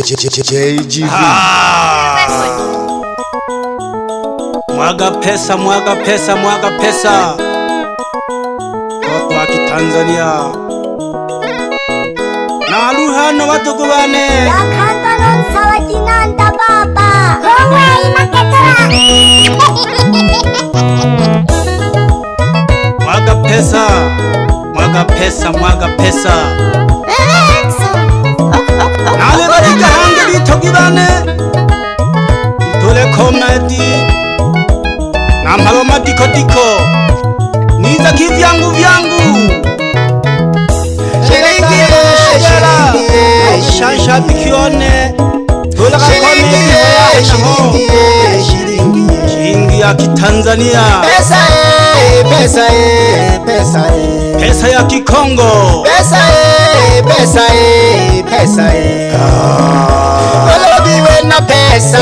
JGV. Mwaga pesa, mwaga pesa, mwaga pesa. Watu wa Tanzania na aluhano watugu bane Yakantanon sawakinanda baba Hongwai maketora mwaga pesa, mwaga pesa, mwaga pesa. Nale bari gahange bitogi bane Tule komedi na maloma diko diko niza kivyangu vyangu Shansha bikione Tula komedi shilingi ya Kitanzania Pesa pesa pesa pesa ya Kikongo pesa pesa pesa Olobiwe na pesa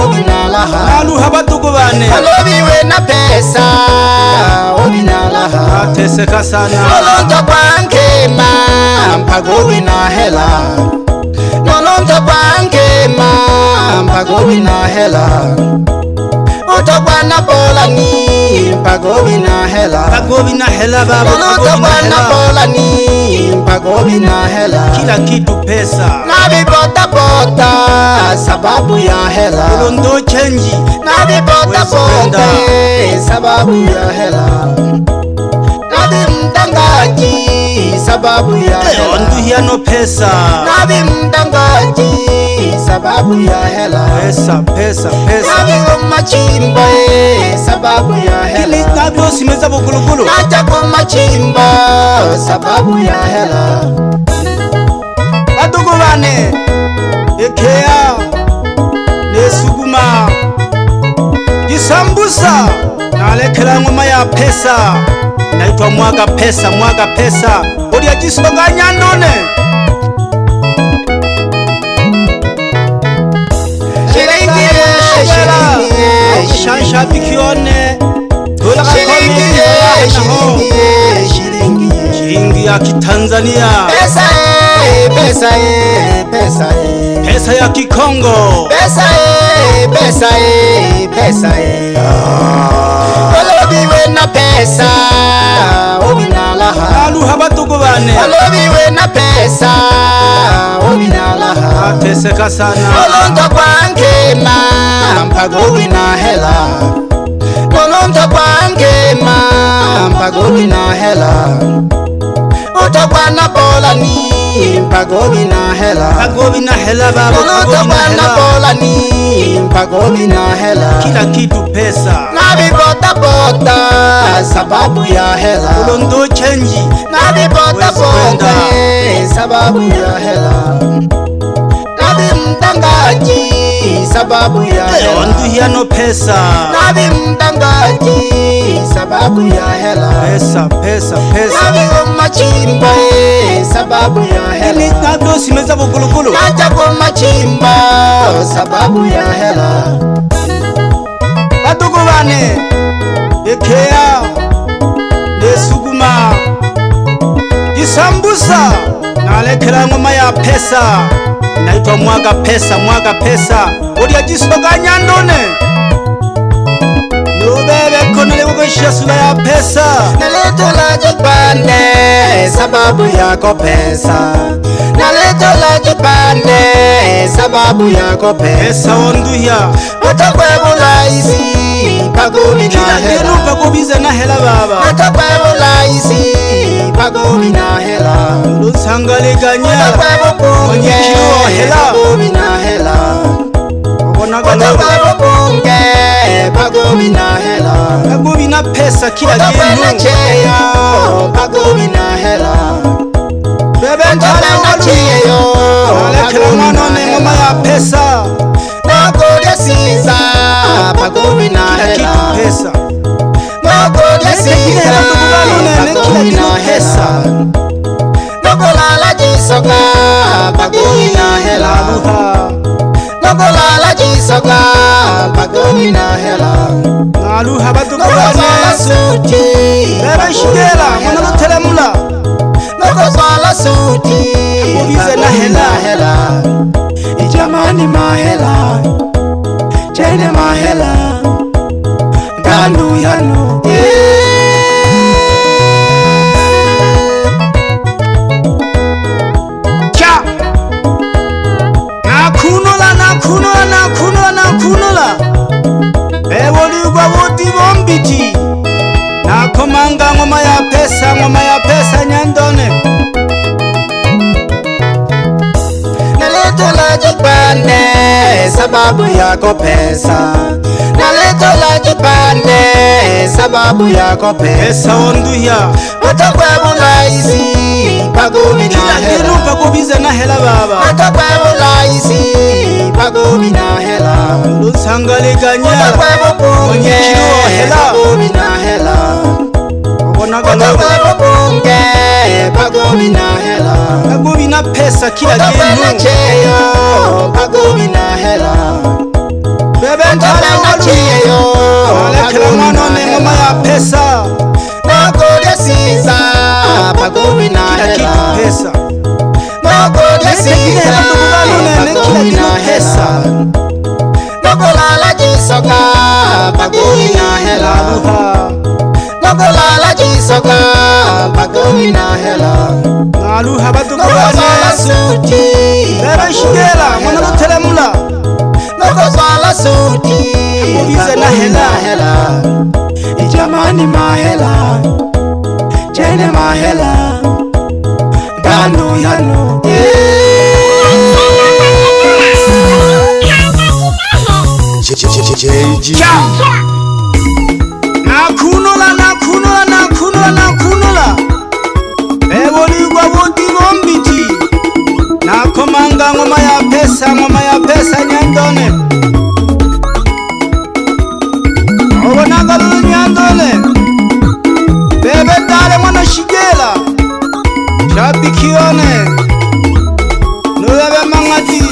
obinalaha aluha batugu bane Olobiwe na pesa obinalaha ateseka sana Nolonto banke ma mpagobi na hela Nolonto banke ma mpagobi na hela Utokwana bola ni mpagobi na hela Pagobi na hela baba Utokwana bola ni mpagobi na hela kila kitu pesa Nabi bota bota sababu ya hela Ulondo chenji Nabi bota bota sababu ya hela Nabi mtangaji sababu ya hela Ondu hiano pesa Nabi mtangaji sababu ya hela Pesa, pesa, pesa Nabi kumachimbo sababu ya Kili hela nabi osimeza bugulugulu Naja kumachimbo sababu ya hela Batugu bane Ekea Nesuguma Jisambusa Nalekela ngoma ya pesa Naitwa mwaga pesa, mwaga pesa Odia jisubaga nyandone Shansha bikione Tula komedi shilingi ya Kitanzania Pesa pesa pesa pesa ya Kikongo Pesa pesa pesa Olobiwe na pesa obinalaha aluha batugu bane Olobiwe na pesa obinalaha ateseka sana Nolonto kwange ma mpagobi na hela Nolonto kwange ma mpagobi na hela Utokwana bola ni mpagobi na hela Pagobi na hela baba Nolonto Pagobi na kwana hela bola ni mpagobi na hela kila kitu pesa Nabi bota bota sababu ya hela Ulondo chenji Nabi bota bota sababu ya hela Nabi mtangaji sababu ya hela Ondu hiano pesa Nabi mtangaji sababu ya hela Pesa, pesa, pesa Nabi kumachimbo sababu ya Kili hela nabi osimeza bugulugulu Naja kumachimbo sababu ya hela Batugu bane Ekea Nesuguma Jisambusa Nalekela ngoma ya pesa Naitwa mwaga pesa, mwaga pesa Odia jisubaga nyandone Nubebe kona lewo gashia sula ya pesa Naletola jipande sababu yako pesa Naletola jipande sababu yako pesa Pesa onduhia Utakwebula isi pagobi na Kila hela kenu pagobize na hela baba Utakwebula isi pagobi na hela Lusangaleganya Utakwebukunge Mwenye hela pagobi na hela Utakwebukunge pagobi na hela Pagobi na pesa kila Utakwena kenu cheyo pagobi na hela Bebe ntale walu Nalekela mwanone ngoma ya pesa Nakodia siza pagobi na Kila hela kitu pesa Nakodia siza pagobi na hela Nokolala jisoka pagobi na hela Aluha Nokolala jisoka pagobi na hela Aluha batugu Nokolala bane suti Bebe shigela mwana telemula nokozwala suti Ubize na hela. Ijamani mahela Chene mahela Gandu yano Cha nakunula Ewoligwa wuti bombiti Nakomanga ngoma ya pesa nyandone Naletola jipande sababu yako pesa Naletola jipande sababu yako pesa Pesa onduya Watakwebula isi pagomi na hela Kila pakubize na hela baba Watakwebula isi pagomi na hela Lusangaliganya Watakwebunge hela pagomi na hela Watakwebunge pagomi na hela Pagomi na pesa kila Watakwebunge genu cheyo pagomi na hela Bebe ntale cheyo Alekela mwanone ngoma ya pesa Nokodia siza pagomi na Kila hela kitu pesa Nokodia siza pagomi na hela Nokolala jisoka pagomi na hela Nokolala jisoka pagomi na hela Naluha Nokozwala batukwane suti Bebe shigela mwana lutelemula Nokozwala suti Ubize na hela. Ijamani mahela Chene mahela Gandu yano Cha nakunula Ewoligwa wuti bombiti Nakomanga ngoma ya pesa nyandone Obonaga lulu nyandone Bebe dale mwana shigela Shabikione Nuyebe mangati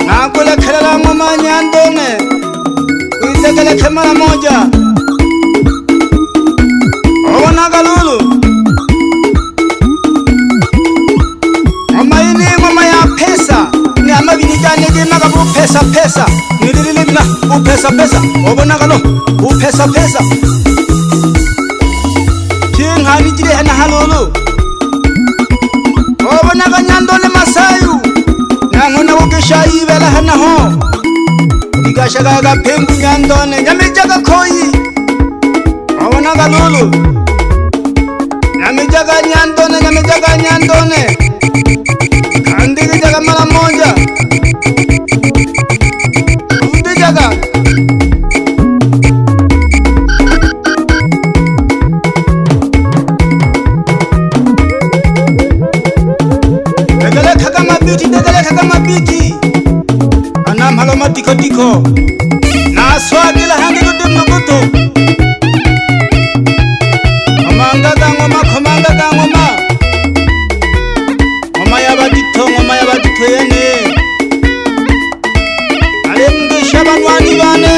Nakulekela ngoma nyandone Uitekeleke mara moja Obonaga lulu Ngoma ya pesa Ni amabini jane jemaga pesa Nililibina pesa Obonaga lo pesa Chingani jire hana halulu Obonaga nyandole masayu Nangona ukisha ibela hana ho Ikashagaga pengu nyandone Nyamijaga koi Obonaga lulu Nyamijaga nyandone Kandigi jaga mara moja Ude jaga Degele kaka mabiti Anam haloma tiko Na swagila hangi ludim nukutu Komanga gangoma Ngoma ya badito yene Alemgesha banwani bane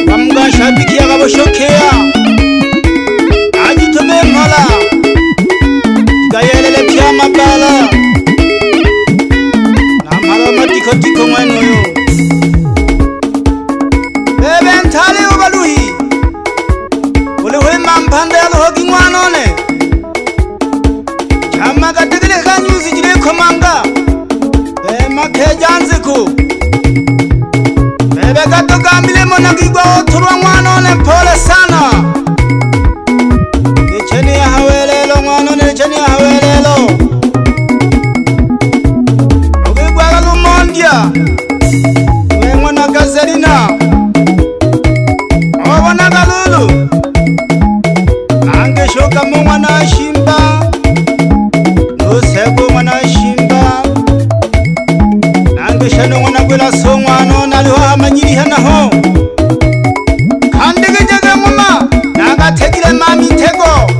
Bamgasha bikia gaboshokea Ajitume mhala Gayelele pya mabala Namhala matiko mwenu yo Bebe ntale ubaluhi Ulewe mampande ya luhoki mwanone Chama kategele kanyuzi jile komanga Bema kejanziku Bebe kato gambile mona kigwa oturwa mwanone pole sana Nicheni ya hawelelo mwanone nicheni ya hawelelo Ukigwa galumondia We mwana gazerina Obona galulu Angeshoka mwana shimba Nuseko mwana shimba Nangeshano mwana kwela so mwana naliho amanyiri hanaho Kandege jaga mama Nagategile mami tego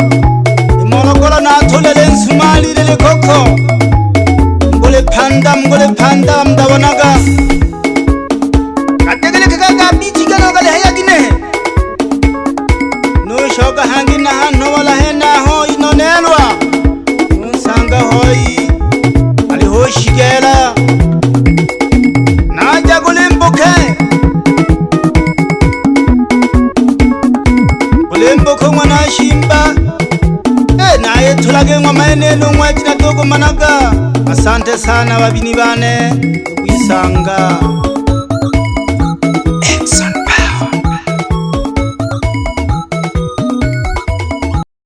Imorogoro natolele nsumali lele koko Mgole panda mdabonaga Kategele kakaga bichi gano gale haya gine Nushoka hangi na hano wala hena ho Muyage ngoma eneno mwachina dogo managa. Asante sana babini bane kwisanga.